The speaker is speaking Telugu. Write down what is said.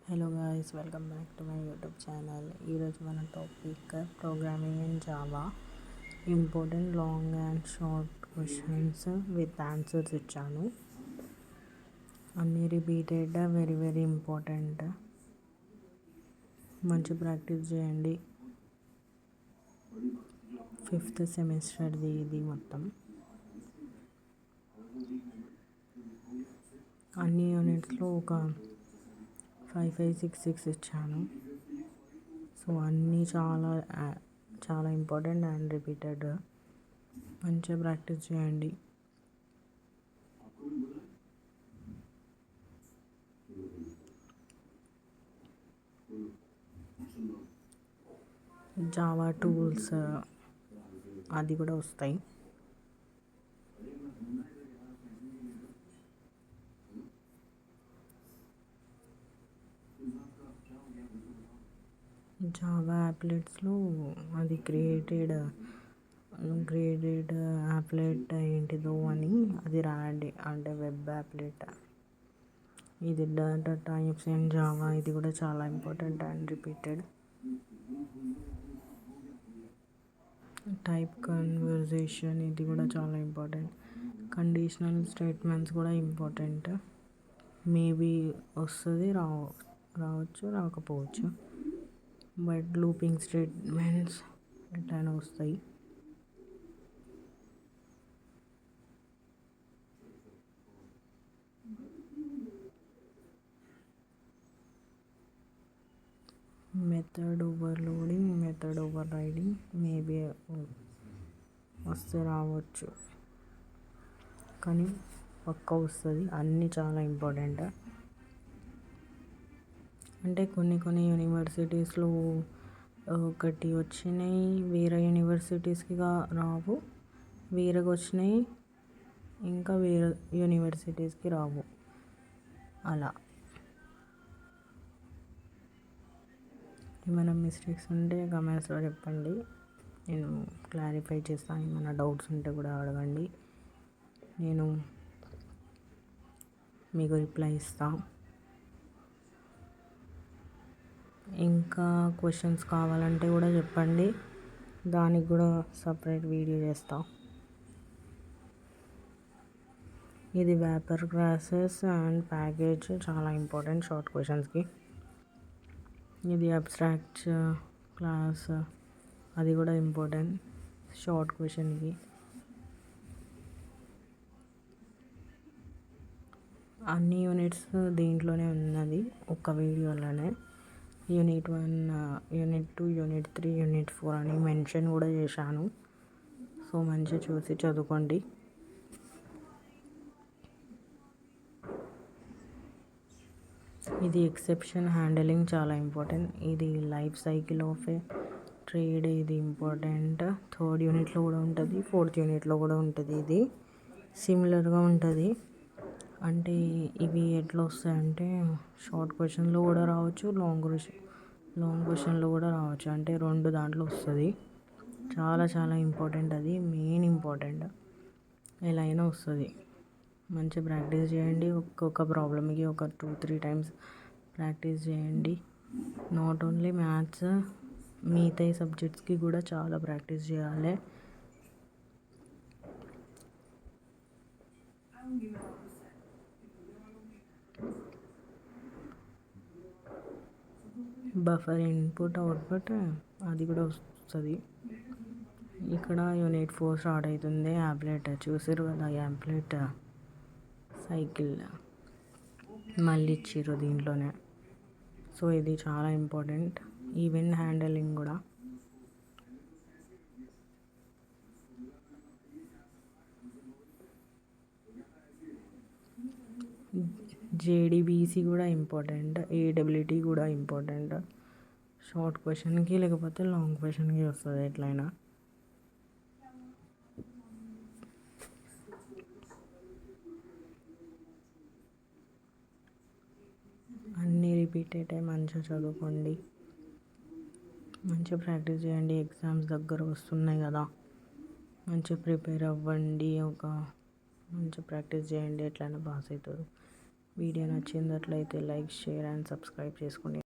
Hello guys, welcome back to my YouTube channel. ఈరోజు మన topic programming in Java. Important long and short questions with answers ఇచ్చాను. అన్నీ రిపీటెడ్, వెరీ వెరీ ఇంపార్టెంట్. మంచి ప్రాక్టీస్ చేయండి. 5th సెమిస్టర్ది ఇది మొత్తం. అన్ని యూనిట్స్లో ఒక 5, 5, 6 ఇచ్చాను. సో అన్నీ చాలా చాలా ఇంపార్టెంట్ అండ్ రిపీటెడ్. మంచిగా ప్రాక్టీస్ చేయండి. జావా టూల్స్ అది కూడా వస్తాయి. జావా యాప్లెట్స్లో అది గ్రేడెడ్ యాప్లెట్ ఏంటిదో అని అది రాయండి. అంటే వెబ్ యాప్లెట్. ఇది డేటా టైప్స్ ఇన్ జావా, ఇది కూడా చాలా important and repeated. Type conversation, ఇది కూడా చాలా ఇంపార్టెంట్. కండిషనల్ స్టేట్మెంట్స్ కూడా ఇంపార్టెంట్. మేబీ వస్తుంది, రావచ్చు, రాకపోవచ్చు. బట్ లూపింగ్ స్టేట్మెంట్స్ ఎట్లయినా వస్తాయి. Method overloading, method over riding maybe వస్తే రావచ్చు, కానీ పక్కా వస్తుంది. అన్నీ చాలా ఇంపార్టెంట్. అంటే కొన్ని యూనివర్సిటీస్లో ఒకటి వచ్చినాయి, వేరే యూనివర్సిటీస్కి రావు. వేరేగా వచ్చినాయి, ఇంకా వేరే యూనివర్సిటీస్కి రావు. అలా ఏమైనా మిస్టేక్స్ ఉంటే కమెంట్స్లో చెప్పండి, నేను క్లారిఫై చేస్తాను. ఏమైనా డౌట్స్ ఉంటే కూడా అడగండి, నేను మీకు రిప్లై ఇస్తాను. ఇంకా క్వశ్చన్స్ కావాలంటే కూడా చెప్పండి, దానికి కూడా సపరేట్ వీడియో చేస్తాం. ఇది వ్యాపర్ క్లాసెస్ అండ్ ప్యాకేజ్ చాలా ఇంపార్టెంట్ షార్ట్ క్వశ్చన్స్కి. ఇది అబ్స్ట్రాక్ట్ క్లాస్, అది కూడా ఇంపార్టెంట్ షార్ట్ క్వశ్చన్కి. అన్ని యూనిట్స్ దీంట్లోనే ఉన్నది, ఒక్క వీడియోలోనే. యూనిట్ 1, యూనిట్ 2, యూనిట్ 3, యూనిట్ 4 అని మెన్షన్ కూడా చేశాను. సో మంచిగా చూసి చదువుకోండి. ఇది ఎక్సెప్షన్ హ్యాండిలింగ్ చాలా ఇంపార్టెంట్. ఇది life cycle of A trade, ఇది ఇంపార్టెంట్. 3rd యూనిట్లో కూడా ఉంటుంది, 4th యూనిట్లో కూడా ఉంటుంది. ఇది సిమిలర్గా ఉంటుంది. అంటే ఇవి ఎట్లా వస్తాయంటే షార్ట్ క్వశ్చన్లో కూడా రావచ్చు, లాంగ్ క్వశ్చన్లో కూడా రావచ్చు. అంటే 2 దాంట్లో వస్తుంది. చాలా చాలా ఇంపార్టెంట్, అది మెయిన్ ఇంపార్టెంట్. ఎలా అయినా వస్తుంది. మంచిగా ప్రాక్టీస్ చేయండి. ఒక్కొక్క ప్రాబ్లమ్కి ఒక 2-3 టైమ్స్ ప్రాక్టీస్ చేయండి. నాట్ ఓన్లీ మ్యాథ్స్, మిగతా సబ్జెక్ట్స్కి కూడా చాలా ప్రాక్టీస్ చేయాలి. బఫర్ ఇన్పుట్ అవుట్పుట్ అది కూడా వస్తుంది. ఇక్కడ యూనిట్ 4 స్టార్ట్ అవుతుంది. యాప్లెట్ చూసారు కదా, యాప్లెట్ సైకిల్ మళ్ళీ ఇచ్చిర్రు దీంట్లోనే. సో ఇది చాలా ఇంపార్టెంట్. ఈవెంట్ హ్యాండిలింగ్ కూడా. జేడీబీసీ కూడా ఇంపార్టెంట్, ఏడబ్ల్యూటీ కూడా ఇంపార్టెంట్. షార్ట్ క్వశ్చన్కి లేకపోతే లాంగ్ క్వశ్చన్కి వస్తుంది ఎట్లయినా. అన్నీ రిపీటెడ్, మంచిగా చదువుకోండి, మంచిగా ప్రాక్టీస్ చేయండి. ఎగ్జామ్స్ దగ్గర వస్తున్నాయి కదా, మంచిగా ప్రిపేర్ అవ్వండి. మంచిగా ప్రాక్టీస్ చేయండి, ఎట్లయినా పాస్ అవుతారు. వీడియో నచ్చినట్లయితే లైక్, షేర్ అండ్ సబ్స్క్రైబ్ చేసుకోండి.